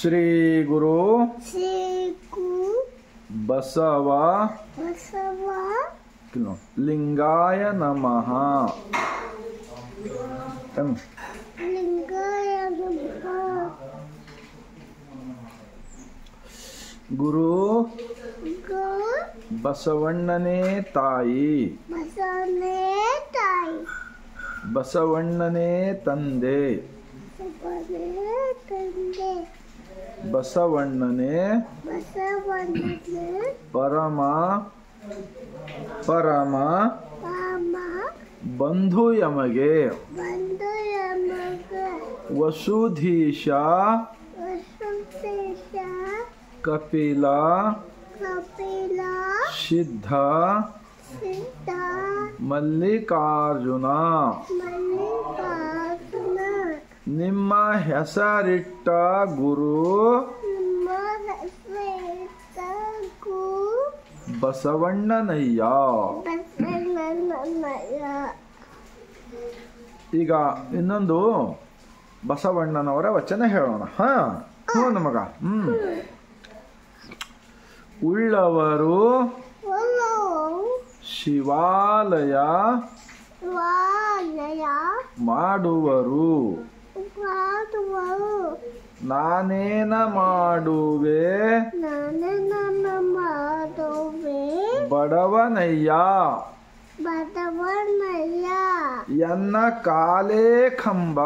ಶ್ರೀ ಗುರು ಬಸವ ಲಿಂಗಾಯ ನಮಃ. ಗುರು ಬಸವಣ್ಣನೇ ತಾಯಿ, ಬಸವಣ್ಣನೇ ತಂದೆ, ಬಸವಣ್ಣನೇ ಪರಮ ಪರಮ ಬಂಧು ಯಮಗೆ, ವಸುಧೀಶ ಕಪಿಲ ಸಿದ್ಧ ಮಲ್ಲಿಕಾರ್ಜುನ. ನಿಮ್ಮ ಹೆಸರಿಟ್ಟ ಗುರು ಬಸವಣ್ಣನಯ್ಯ. ಈಗ ಇನ್ನೊಂದು ಬಸವಣ್ಣನವರ ವಚನ ಹೇಳೋಣ. ನಮಗ ಉಳ್ಳವರು ಶಿವಾಲಯ ಮಾಡುವರು, ನಾನೇನ ಮಾಡುವೆ ಬಡವನಯ್ಯ, ಎನ್ನ ಕಾಲೇ ಕಂಬ,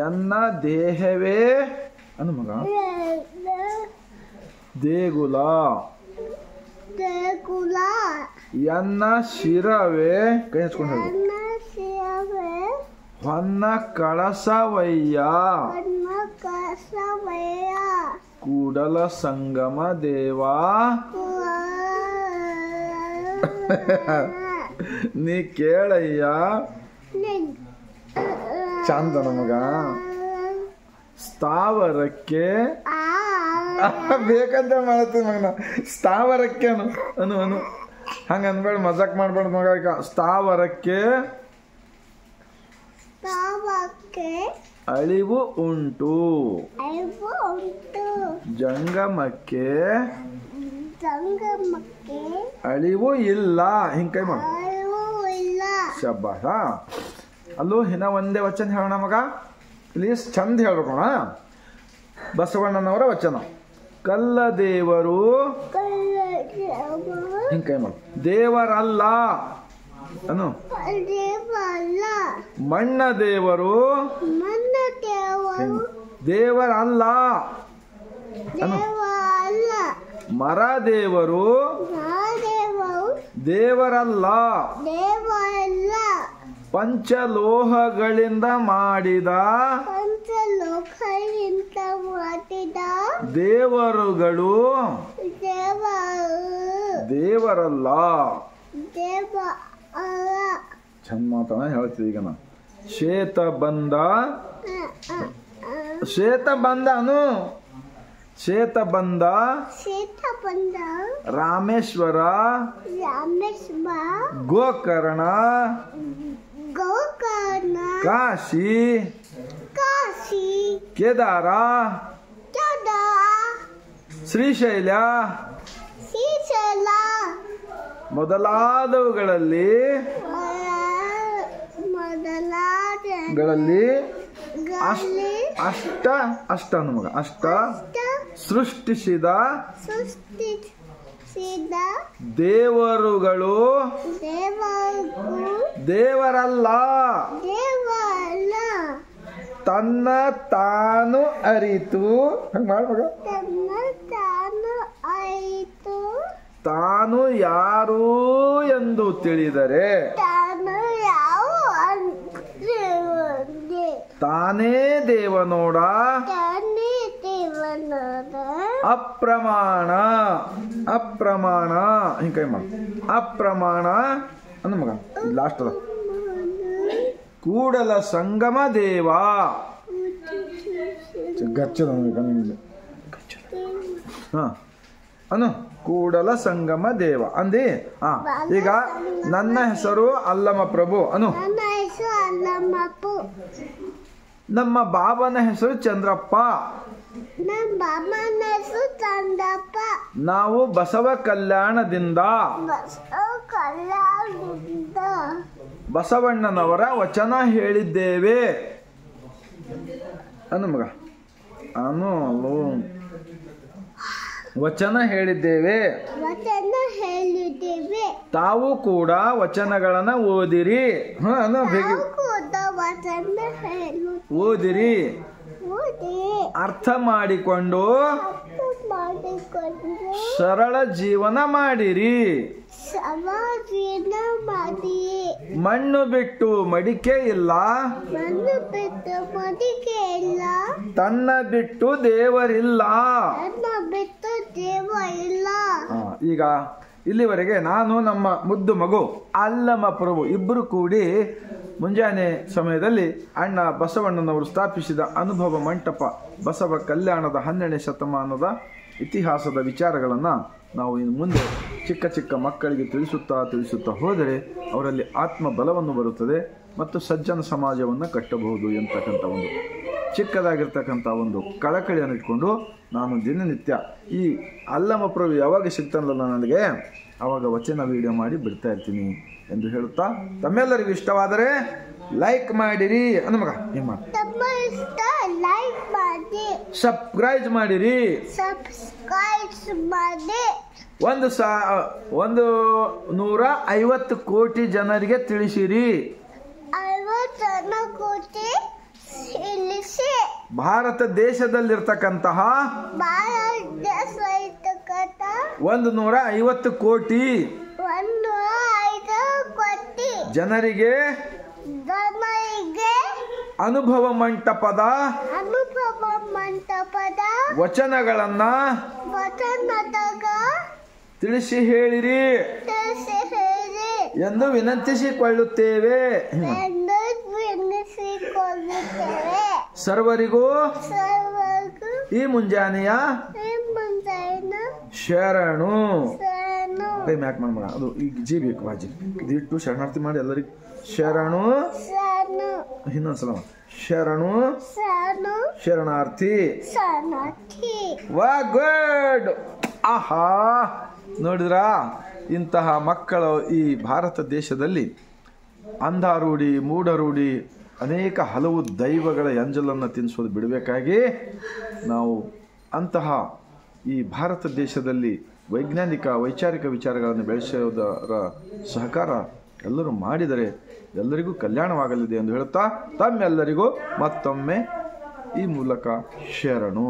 ಎನ್ನ ದೇಹವೇ ಅನು ಮಗ ದೇಗುಲ, ಎನ್ನ ಶಿರವೇ ಕೈ ಹಚ್ಕೊಂಡು ಹೊನ್ನ ಕಳಸವಯ್ಯ, ಕೂಡಲ ಸಂಗಮ ದೇವಾ ನೀ ಕೇಳಯ್ಯ. ಚಂದ ನಮಗ ಸ್ಥಾವರಕ್ಕೆ ಬೇಕಂತ ಮಾಡ್ತೀವಿ ಮಗನ. ಸ್ಥಾವರಕ್ಕೆ ಅನು ಅನು ಅನು ಹಂಗ ಅನ್ಬೇಡ, ಮಜಾಕ್ ಮಾಡ್ಬೇಡ ಮಗ. ಈಗ ಸ್ಥಾವರಕ್ಕೆ ಅಳಿವು ಉಂಟು, ಜಂಗಮಕ್ಕೆ ಅಳಿವು ಇಲ್ಲ. ಹಿಂಗ್ ಕೈ ಮಾಡ ಶಬ್ಬಾಸ. ಅಲ್ಲೂ ಹಿನ ಒಂದೇ ವಚನ ಹೇಳೋಣ ಮಗ, ಪ್ಲೀಸ್ ಚಂದ ಹೇಳ್ಬೇಕೋಣ. ಬಸವಣ್ಣನವರ ವಚನ. ಕಲ್ಲದೇವರು ಹಿಂಗ್ ಕೈ ಮಾಡ ದೇವರಲ್ಲ ಅನು, ಮಣ್ಣ ದೇವರು ದೇವರಲ್ಲ ಅನು, ಮರ ದೇವರು ದೇವರಲ್ಲ, ಪಂಚಲೋಹಗಳಿಂದ ಮಾಡಿದ ದೇವರುಗಳು ದೇವರಲ್ಲ. ಚಂದ ಮಾತನ ಹೇಳ್ತೀವಿ ಈಗ ನಾ. ಶ್ವೇತ ಬಂದ ಅನು, ಶ್ವೇತ ಬಂದ ರಾಮೇಶ್ವರ ಗೋಕರ್ಣ ಕಾಶಿ ಕೇದಾರ ಶ್ರೀಶೈಲ ಮೊದಲಾದವುಗಳಲ್ಲಿ ಅಷ್ಟ ನಮಗ ಅಷ್ಟ ಸೃಷ್ಟಿಸಿದ ದೇವರುಗಳು ದೇವರಲ್ಲ, ತನ್ನ ತಾನು ಅರಿತು ಹಂಗ ಮಾಡ್ಮಗ, ತಾನು ಯಾರು ಎಂದು ತಿಳಿದರೆ ತಾನೇ ದೇವನೋಡ ಅಪ್ರಮಾಣ ಅಪ್ರಮಾಣ ಹಿಂಗ ಕೈ ಮಾಡ ಅಪ್ರಮಾಣ ಅಂದ ಮಗ. ಲಾಸ್ಟ್ ಅದ ಕೂಡಲ ಸಂಗಮ ದೇವ ಗಚ್ಚದ ಅನು ಕೂಡಲ ಸಂಗಮ ದೇವ ಅಂದಿ. ಈಗ ನನ್ನ ಹೆಸರು ಅಲ್ಲಮ ಪ್ರಭು ಅನು. ನಮ್ಮ ಬಾಬನ ಹೆಸರು ಚಂದ್ರಪ್ಪ. ನಮ್ಮ ಬಾಬನ ಹೆಸರು ಚಂದ್ರಪ್ಪ. ನಾವು ಬಸವ ಕಲ್ಯಾಣದಿಂದ ಬಸವಣ್ಣನವರ ವಚನ ಹೇಳಿದ್ದೇವೆ. ಅನು ಮಗ ಅನು ವಚನ ಹೇಳಿದ್ದೇವೆ. ತಾವು ಕೂಡ ವಚನಗಳನ್ನ ಓದಿರಿ. ಓದಿರಿ, ಅರ್ಥ ಮಾಡಿಕೊಂಡು ಸರಳ ಜೀವನ ಮಾಡಿರಿ. ಮಣ್ಣು ಬಿಟ್ಟು ಮಡಿಕೆ ಇಲ್ಲ, ತನ್ನ ಬಿಟ್ಟು ದೇವರಿಲ್ಲ. ಈಗ ಇಲ್ಲಿವರೆಗೆ ನಾನು ನಮ್ಮ ಮುದ್ದು ಮಗು ಅಲ್ಲಮ ಪ್ರಭು ಇಬ್ಬರು ಕೂಡಿ ಮುಂಜಾನೆ ಸಮಯದಲ್ಲಿ ಅಣ್ಣ ಬಸವಣ್ಣನವರು ಸ್ಥಾಪಿಸಿದ ಅನುಭವ ಮಂಟಪ ಬಸವ ಕಲ್ಯಾಣದ 12ನೇ ಶತಮಾನದ ಇತಿಹಾಸದ ವಿಚಾರಗಳನ್ನು ನಾವು ಇನ್ನು ಮುಂದೆ ಚಿಕ್ಕ ಚಿಕ್ಕ ಮಕ್ಕಳಿಗೆ ತಿಳಿಸುತ್ತಾ ಹೋದರೆ ಅವರಲ್ಲಿ ಆತ್ಮ ಬಲವನ್ನು ಬರುತ್ತದೆ ಮತ್ತು ಸಜ್ಜನ ಸಮಾಜವನ್ನು ಕಟ್ಟಬಹುದು ಎಂತಕ್ಕಂಥ ಒಂದು ಚಿಕ್ಕದಾಗಿರ್ತಕ್ಕಂಥ ಒಂದು ಕಳಕಳಿಯನ್ನು ಇಟ್ಕೊಂಡು ನಾನು ದಿನನಿತ್ಯ ಈ ಅಲ್ಲಮ ಪ್ರಭು ಯಾವಾಗ ಸಿಗ್ತಾನಲ್ಲ ನನಗೆ ಆವಾಗ ವಚನ ವಿಡಿಯೋ ಮಾಡಿ ಬಿಡ್ತಾ ಇರ್ತೀನಿ ಎಂದು ಹೇಳುತ್ತಾ, ತಮ್ಮೆಲ್ಲರಿಗೂ ಇಷ್ಟವಾದರೆ ಲೈಕ್ ಮಾಡಿರಿ. ಮಗ ನಿಮ್ಮ ಸಬ್ಸ್ಕ್ರೈಬ್ ಮಾಡಿರಿ. 150 ಕೋಟಿ ಜನರಿಗೆ ತಿಳಿಸಿರಿ. ಭಾರತ ದೇಶದಲ್ಲಿರ್ತಕ್ಕಂತಹ 150 ಕೋಟಿ ಜನರಿಗೆ ಅನುಭವ ಮಂಟಪದ ವಚನಗಳನ್ನ ತಿಳಿಸಿ ಹೇಳಿರಿ ಎಂದು ವಿನಂತಿಸಿಕೊಳ್ಳುತ್ತೇವೆ. ಸರ್ವರಿಗೂ ಈ ಮುಂಜಾನೆಯ ಶರಣು. ಮ್ಯಾಕ್ ಮಗ ಅದು ಈಗ ಜಿ ಬೇಕು ಬಾಜಿ ಇದಿಟ್ಟು ಶರಣಾರ್ಥಿ ಮಾಡಿ ಎಲ್ಲರಿಗೂ ಶರಣು. ಇನ್ನೊಂದ್ಸಲ ಶರಣು ಶರಣಾರ್ಥಿ. ವಾ ಗುಡ್. ಆಹಾ, ನೋಡಿದ್ರಾ, ಇಂತಹ ಮಕ್ಕಳು ಈ ಭಾರತ ದೇಶದಲ್ಲಿ ಅಂಧಾರೂಢಿ ಮೂಢರೂಢಿ ಅನೇಕ ಹಲವು ದೈವಗಳ ಎಂಜಲನ್ನು ತಿನ್ನಿಸೋದು ಬಿಡಬೇಕಾಗಿ ನಾವು ಅಂತಹ ಈ ಭಾರತ ದೇಶದಲ್ಲಿ ವೈಚಾರಿಕ ವಿಚಾರಗಳನ್ನು ಬೆಳೆಸೋದರ ಸಹಕಾರ ಎಲ್ಲರೂ ಮಾಡಿದರೆ ಎಲ್ಲರಿಗೂ ಕಲ್ಯಾಣವಾಗಲಿದೆ ಎಂದು ಹೇಳುತ್ತಾ ತಮ್ಮೆಲ್ಲರಿಗೂ ಮತ್ತೊಮ್ಮೆ ಈ ಮೂಲಕ ಶರಣು.